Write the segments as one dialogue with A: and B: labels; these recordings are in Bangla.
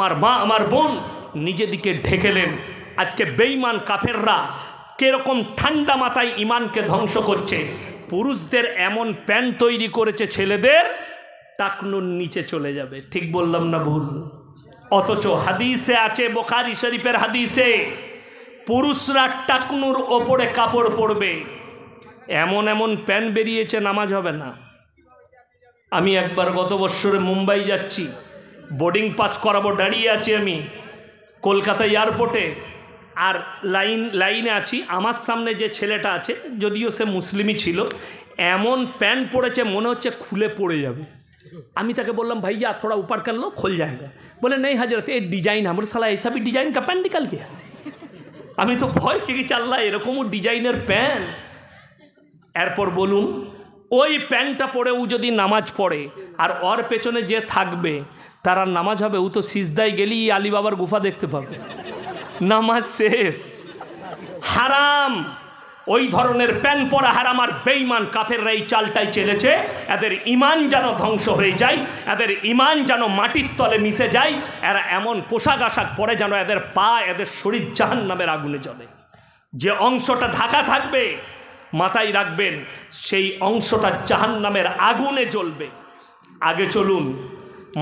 A: আমার মা আমার বোন নিজেদিকে ঢেকেলেন। আজকে বেঈমান কাফেররা কিরকম ঠান্ডা মাথায় ইমানকে ধ্বংস করছে। পুরুষদের এমন প্যান্ট তৈরি করেছে ছেলেদের টাকনুর নিচে চলে যাবে। ঠিক বললাম না ভুল? অথচ হাদিসে আছে, বুখারী শরীফের হাদিসে, পুরুষরা টাকনুর ওপরে কাপড় পরবে। এমন এমন প্যান্ট বেরিয়েছে নামাজ হবে না। আমি একবার গত বছরে মুম্বাই যাচ্ছি, বোর্ডিং পাস করাবো, দাঁড়িয়ে আছি আমি কলকাতা এয়ারপোর্টে, আর লাইনে আছি। আমার সামনে যে ছেলেটা আছে, যদিও সে মুসলিমই ছিল, এমন প্যান্ট পরেছে মনে হচ্ছে খুলে পড়ে যাবে। আমি তাকে বললাম ভাইয়া थोड़ा ऊपर कर लो, खुल जाएगा। बोले नहीं हजरत ये डिजाइन है। साला ऐसा भी डिजाइन का पैंट निकल गया। আমি তো ভয় খেয়ে চাল না, এরকমও ডিজাইনের প্যান্ট। এরপর বলুন, ওই প্যান্টটা পরে ও যদি নামাজ পড়ে আর ওর পেছনে যে থাকবে তার আর নামাজ হবে? ও তো সিজদায় গেলেই আলী বাবার গুফা দেখতে পাবে, নামাজ শেষ। হারাম, ওই ধরনের প্যান্ট পরা হারাম। আর বেঈমান কাফেররা এই চালটাই চলেছে, এদের ইমান যেন ধ্বংস হয়ে যায়, এদের ইমান যেন মাটির তলে মিশে যায়। এরা এমন পোশাক আশাক পরে যেন এদের পা, এদের শরীর জাহান্নামের আগুনে জ্বলে। যে অংশটা ঢাকা থাকবে মাথায় রাখবেন, সেই অংশটা জাহান্নামের আগুনে জ্বলবে। আগে চলুন,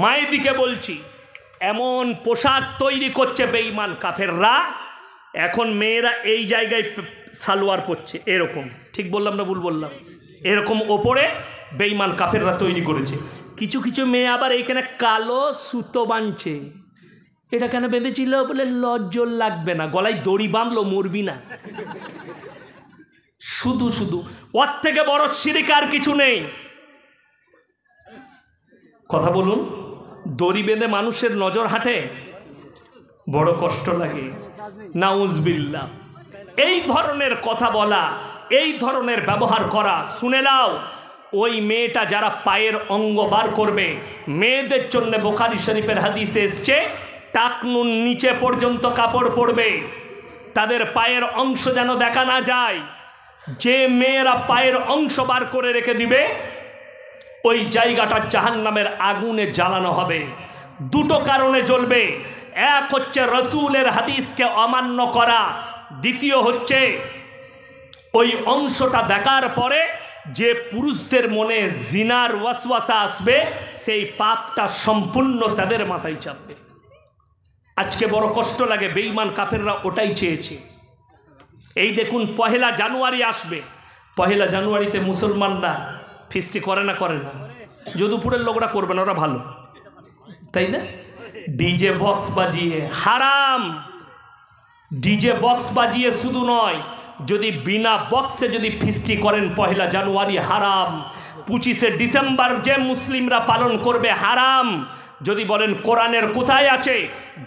A: মায়ের দিকে বলছি, এমন পোশাক তৈরি করছে বেঈমান কাফেররা। এখন মেয়েরা এই জায়গায় সালোয়ার পরছে এরকম, ঠিক বললাম না ভুল বললাম? এরকম ওপরে বেঈমান কাফেররা তৈরি করেছে। কিছু কিছু মেয়ে আবার এইখানে কালো সুতো বাঁধছে। এটা কেন বেঁধেছিল? বলে লজ্জল লাগবে না। গলায় দড়ি বাঁধলো, মরবি না। শুধু শুধু ওর থেকে বড় শিরক আর কিছু নেই। কথা বলুন, দড়ি বেঁধে মানুষের নজর হাঁটে, বড় কষ্ট লাগে। নাউজবিল্লাহ। এই ধরনের কথা বলা, এই ধরনের ব্যবহার করা, শুনে নাও, ওই মেয়েটা যারা পায়ের অঙ্গ বার করবে, মেয়েদের জন্য বুখারী শরীফের হাদিসে এসছে টাকনুর নিচে পর্যন্ত কাপড় পরবে, তাদের পায়ের অংশ যেন দেখা না যায়। যে মেয়েরা পায়ের অংশ বার করে রেখে দিবে, ওই জায়গাটা জাহান্নামের আগুনে জ্বালানো হবে। দুটো কারণে জ্বলবে। এক হচ্ছে রাসূলের হাদিসকে অমান্য করা, দ্বিতীয় হচ্ছে ওই অংশটা দেখার পরে যে পুরুষদের মনে জিনার ওয়াসওয়াসা আসবে, সেই পাপটা সম্পূর্ণ তাদের মাথায় চাপবে। আজকে বড় কষ্ট লাগে, বেঈমান কাফেররা ওটাই চেয়েছে। এই দেখুন, 1 জানুয়ারি আসবে। 1 জানুয়ারিতে মুসলমানরা ফিস্টি করে না? করে না? যদুপুরের লোকরা করবে না, ওরা ভালো, তাই না? ডিজে বক্স বাজিয়ে হারাম। ডিজে বক্স বাজিয়ে শুধু নয়, যদি বিনা বক্সে যদি ফিস্টি করেন 1 জানুয়ারি হারাম। 25শে ডিসেম্বর যে মুসলিমরা পালন করবে হারাম। যদি বলেন কোরআনের কোথায় আছে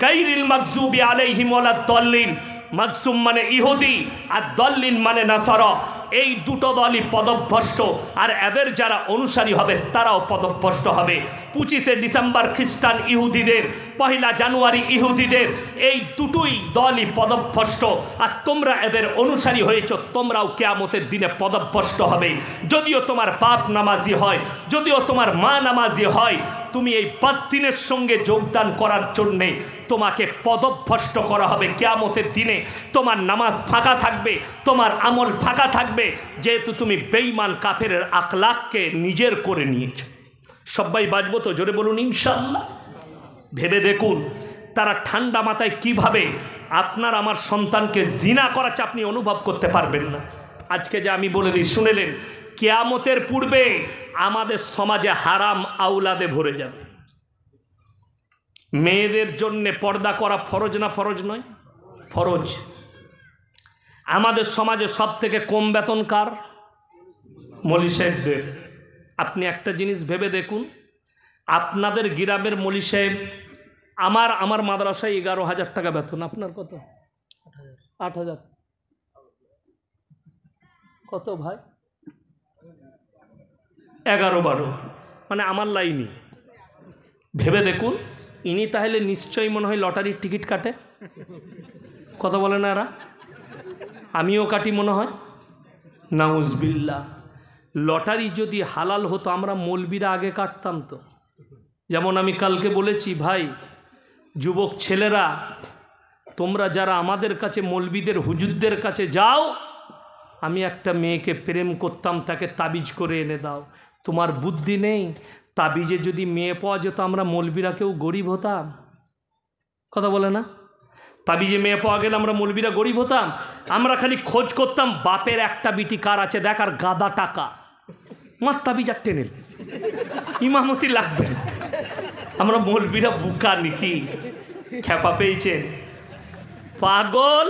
A: গায়রিল মাগজুবি আলাইহিম ওয়ালাদ দাল্লিন, মাগজুম মানে ইহুদি আর দাল্লিন মানে নাসারা, এই দুটো দলই পদভ্রষ্ট, আর এদের যারা অনুসারী হবে তারাও পদভ্রষ্ট হবে। 25শে ডিসেম্বর খ্রিস্টান ইহুদিদের, 1 জানুয়ারি ইহুদিদের, এই দুটোই দলই পদভ্রষ্ট। আর তোমরা এদের অনুসারী হয়েছ, তোমরাও কিয়ামতের দিনে পদভ্রষ্ট হবে। যদিও তোমার বাপ নামাজি হয়, যদিও তোমার মা নামাজি হয়, তুমি এই বাতিলের সঙ্গে যোগদান করার জন্যে তোমাকে পদভ্রষ্ট করা হবে। কিয়ামতের দিনে তোমার নামাজ ফাঁকা থাকবে, তোমার আমল ফাঁকা থাকবে, যেহেতু তুমি বেঈমান কাফেরের আখলাককে নিজের করে নিয়েছো। সবাই বাজবো তো? জোরে বলুন ইনশাআল্লাহ। ভেবে দেখুন তারা ঠান্ডা মাথায় কিভাবে আপনার আমার সন্তানকে জিনা করাচ্ছে, আপনি অনুভব করতে পারবেন না। আজকে যে আমি বলে দিই, শুনেলেন, কিয়ামতের পূর্বে আমাদের সমাজে হারাম আওলাদে ভরে যাবে। মেয়েদের জন্য পর্দা করা ফরজ না ফরজ নয়? ফরজ। আমাদের সমাজে সব থেকে কম বেতন কার? মৌলী সাহেবদের। আপনি একটা জিনিস ভেবে দেখুন, আপনাদের গ্রামের মৌলী সাহেব, আমার মাদ্রাসায় 11,000 টাকা বেতন, আপনার কত? 8,000। কত ভাই? 11-12, মানে আমার লাইনই। ভেবে দেখুন, ইনি তাহলে নিশ্চয়ই মনে হয় লটারির টিকিট কাটে। কথা বলে না এরা? আমিও কাটি মনে হয়। নাউজবিল্লাহ। লটারি যদি হালাল হতো আমরা মৌলবীরা আগে কাটতাম তো। যেমন আমি কালকে বলেছি, ভাই যুবক ছেলেরা, তোমরা যারা আমাদের কাছে মৌলবীদের হুজুরদের কাছে যাও, আমি একটা মেয়েকে প্রেম করতাম, তাকে তাবিজ করে এনে দাও, তোমার বুদ্ধি নেই? তাবিজে যদি মেয়ে পাওয়া যেত, আমরা মৌলবীরা কেউ গরিব হতাম? কথা বলে না? তাবিজে মেয়ে পাওয়া গেলে আমরা মৌলবীরা গরিব হতাম? আমরা খালি খোঁজ করতাম বাপের একটা বিটি কার আছে দেখ, আর গাদা টাকা, মার তাবিজ আর টেনে ইমামতি লাগবে। আমরা মৌলবীরা বুকা নাকি? খেপা পেয়েছেন? পাগল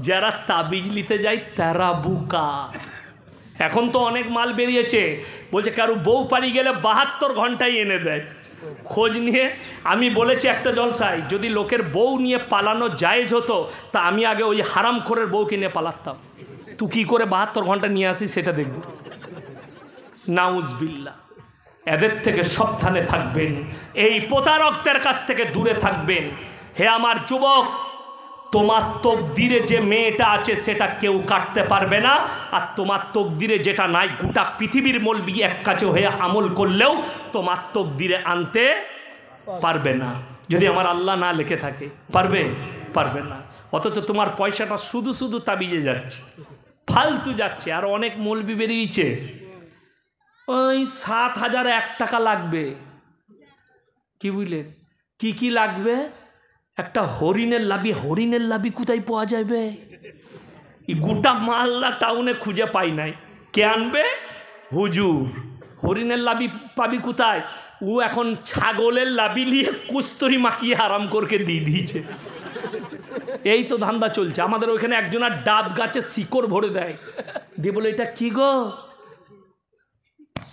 A: যারা তাবিজ নিতে যায় তারা বুকা। এখন তো অনেক মাল বেরিয়েছে, বলছে কারো বউ পালিয়ে গেলে 72 ঘন্টায় এনে দেয়। খোঁজ নিয়ে আমি বলেছি একটা জলসায়, যদি লোকের বউ নিয়ে পালানো জায়েজ হতো, তা আমি আগে ওই হারামখোরের বউকে নিয়ে পালাতাম। তুই কী করে 72 ঘন্টা নিয়ে আসিস সেটা দেখব। নাউজবিল্লাহ। এদের থেকে সাবধানে থাকবেন, এই প্রতারকদের কাছ থেকে দূরে থাকবেন। হে আমার যুবক, তোমার তকদিরে যে মেয়েটা আছে সেটা কেউ কাটতে পারবে না, আর তোমার তকদিরে যেটা নাই গোটা পৃথিবীর মৌলবি এক কাছে হয়ে আমল করলেও তোমার তকদিরে আনতে পারবে না, যদি আমার আল্লাহ না লিখে থাকে। পারবে না। অথচ তোমার পয়সাটা শুধু শুধু তাবিজে যাচ্ছে, ফালতু যাচ্ছে। আর অনেক মৌলবি বেরিয়েছে, ওই 7,001 টাকা লাগবে। কি বুঝলেন? কি লাগবে? একটা হরিণের লাবি কোথায় পাওয়া যাবে? এই গোটা মালদা টাউনে খুঁজে পাই নাই। কে আনবে? হুজুর। হরিণের লাবি পাবি কোথায়? ও এখন ছাগলের লাবি নিয়ে কুস্তরি মাখিয়ে আরাম করকে দিয়ে দিয়েছে। এই তো ধান্দা চলছে। আমাদের ওইখানে একজনের ডাব গাছে শিকড় ভরে দেয়, দিয়ে বলে এটা কি গো?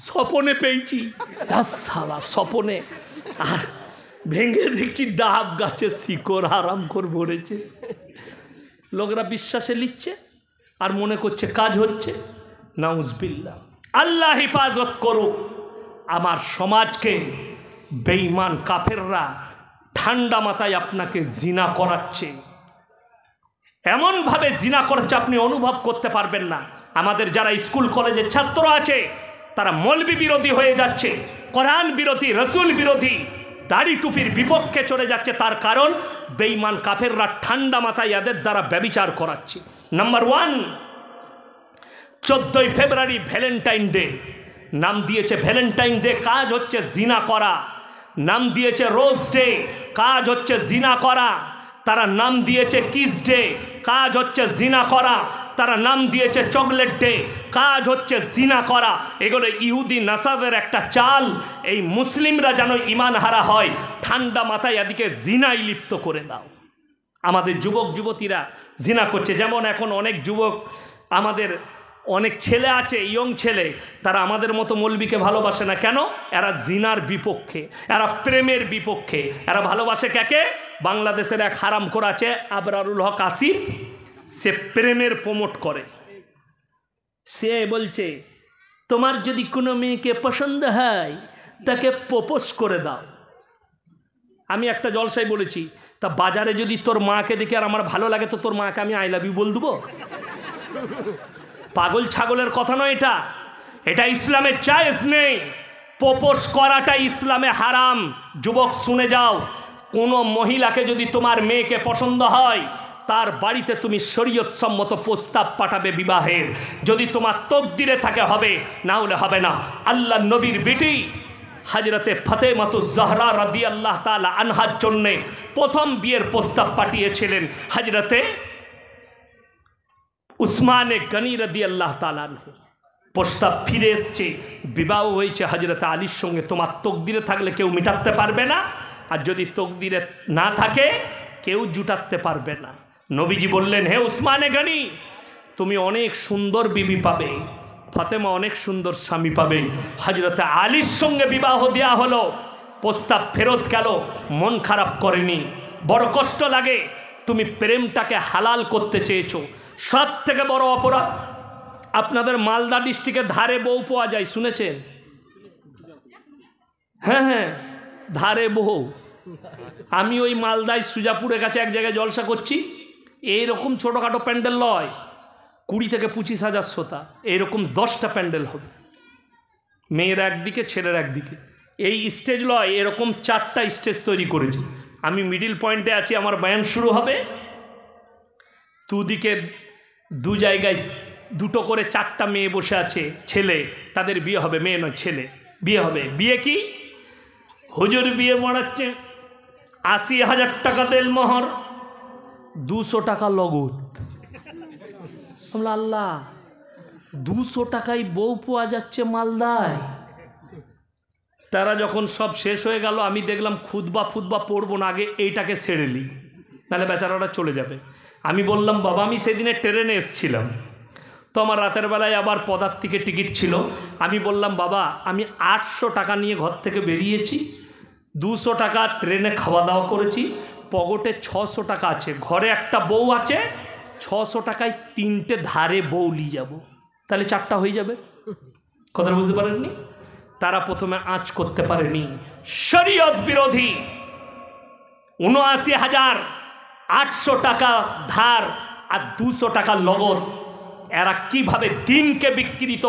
A: স্বপনে পেয়েছি। সালা স্বপনে। আর ভেঙে দেখছি ডাব গাছের শিকড় আরাম করে ভরেছে। লোকরা বিশ্বাসে নিচ্ছে আর মনে করছে কাজ হচ্ছে। নাউজবিল্লাহ। আল্লাহ হেফাজত করুক আমার সমাজকে। বেঈমান কাফেররা ঠান্ডা মাথায় আপনাকে জিনা করাচ্ছে, এমনভাবে জিনা করাচ্ছে আপনি অনুভব করতে পারবেন না। আমাদের যারা স্কুল কলেজের ছাত্র আছে তারা মৌলবি বিরোধী হয়ে যাচ্ছে, কোরআন বিরোধী, রসুল বিরোধী, দাড়ি টুপির বিপক্ষে চলে যাচ্ছে। তার কারণ বেঈমান কাফেররা ঠান্ডা মাথায় এদের দ্বারা ব্যভিচার করাচ্ছে। নাম্বার 1, 14ই ফেব্রুয়ারি ভ্যালেন্টাইন ডে। নাম দিয়েছে ভ্যালেন্টাইন ডে, কাজ হচ্ছে জিনা করা। নাম দিয়েছে রোজ ডে, কাজ হচ্ছে জিনা করা। তারা নাম দিয়েছে কিস ডে, কাজ হচ্ছে জিনা করা। তারা নাম দিয়েছে চকলেট ডে, কাজ হচ্ছে জিনা করা। এগুলো ইহুদি নাসারের একটা চাল। এই মুসলিমরা যেন ইমান হারা হয়, ঠান্ডা মাথায় এদিকে জিনাই লিপ্ত করে দাও। আমাদের যুবক যুবতীরা জিনা করছে। যেমন এখন অনেক যুবক, আমাদের অনেক ছেলে আছে, ইয়ং ছেলে, তারা আমাদের মতো মৌলবীকে ভালোবাসে না। কেন? এরা জিনার বিপক্ষে, এরা প্রেমের বিপক্ষে। এরা ভালোবাসে কাকে? বাংলাদেশের এক হারামখোর আছে আবরারুল হক আসিফ, সে প্রেমের প্রমোট করে। সে বলছে তোমার যদি কোনো মেয়েকে পছন্দ হয় তাকে প্রপোজ করে দাও। আমি একটা জলসায় বলেছি, তা বাজারে যদি তোর মাকে দেখে আর আমার ভালো লাগে তো তোর মাকে আমি আই লাভ ইউ বল দেবো? পাগল ছাগলের কথা নয় এটা। এটা ইসলামে জায়েজ নেই। প্রপোজ করাটা ইসলামে হারাম। যুবক শুনে যাও, কোনো মহিলাকে যদি তোমার মেয়েকে পছন্দ হয় তার বাড়িতে তুমি শরীয়ত সম্মত প্রস্তাব পাঠাবে বিবাহের। যদি তোমার তকদিরে থাকে হবে, না হলে হবে না। আল্লাহ নবীর বেটি হযরতে ফাতেমাতুজ জাহরা রাদিয়াল্লাহু তাআলা আনহার জন্য প্রথম বিয়ের প্রস্তাব পাঠিয়েছিলেন হযরতে উসমানে গনি রাদিয়াল্লাহু তাআলা আনহু। প্রস্তাব ফিরে এসছে, বিবাহ হয়েছে হযরতে আলীর সঙ্গে। তোমার তকদিরে থাকলে কেউ মিটাতে পারবে না, আর যদি তকদিরে না থাকে কেউ জুটাতে পারবে না। নবীজি বললেন, হে উসমানে গনি, তুমি অনেক সুন্দর বিবি পাবে, ফাতেমা অনেক সুন্দর স্বামী পাবে। হযরতে আলীর সঙ্গে বিবাহ দেওয়া হলো, প্রস্তাব ফেরত গেল। মন খারাপ করেনি, বড় কষ্ট লাগে। তুমি প্রেমটাকে হালাল করতে চেয়েছো। সব থেকে বড় অপরাধ, আপনাদের মালদা ডিস্ট্রিক্টের ধারে বউ পাওয়া যায়, শুনেছেন? হ্যাঁ, ধারে বউ। আমি ওই মালদায় সুজাপুরের কাছে এক জায়গায় জলসা করছি। এইরকম ছোটোখাটো প্যান্ডেল লয়, 20 থেকে 25,000 শ্রোতা, এইরকম 10টা প্যান্ডেল হবে, মেয়ের একদিকে ছেলের একদিকে। এই স্টেজ লয়, এরকম 4টা স্টেজ তৈরি করেছে। আমি মিডিল পয়েন্টে আছি, আমার বয়ান শুরু হবে। দুদিকে দু জায়গায় দুটো করে 4টা মেয়ে বসে আছে, ছেলে, তাদের বিয়ে হবে, মেয়ে নয় ছেলে বিয়ে হবে। বিয়ে কি? হুজুর বিয়ে মরাচ্ছে, 80,000 টাকা দেলমোহর, 200 টাকা লগত। আল্লাহ, 200 টাকায় বউ পাওয়া যাচ্ছে মালদায়। তারা যখন সব শেষ হয়ে গেল, আমি দেখলাম খুতবা পড়বো না, আগে এইটাকে ছেড়ে নিই, নাহলে বেচারাটা চলে যাবে। আমি বললাম, বাবা আমি সেদিনে ট্রেনে এসেছিলাম, তো আমার রাতের বেলায় আবার পদার্থিকের টিকিট ছিল। আমি বললাম, বাবা আমি 800 টাকা নিয়ে ঘর থেকে বেরিয়েছি, 200 টাকা ট্রেনে খাওয়া দাওয়া করেছি, পকেটে 600 টাকা আছে, ঘরে একটা বউ আছে, 600 টাকায় 3টে ধারে বউ নিয়ে যাব, তাহলে 4টা হয়ে যাবে। কথাটা বুঝতে পারেননি? তারা প্রথমে আঁচ করতে পারেনি, শরীয়ত বিরোধী 79,800 টাকা ধার আর 200 টাকা লগত, এরা কিভাবে দিনকে বিকৃত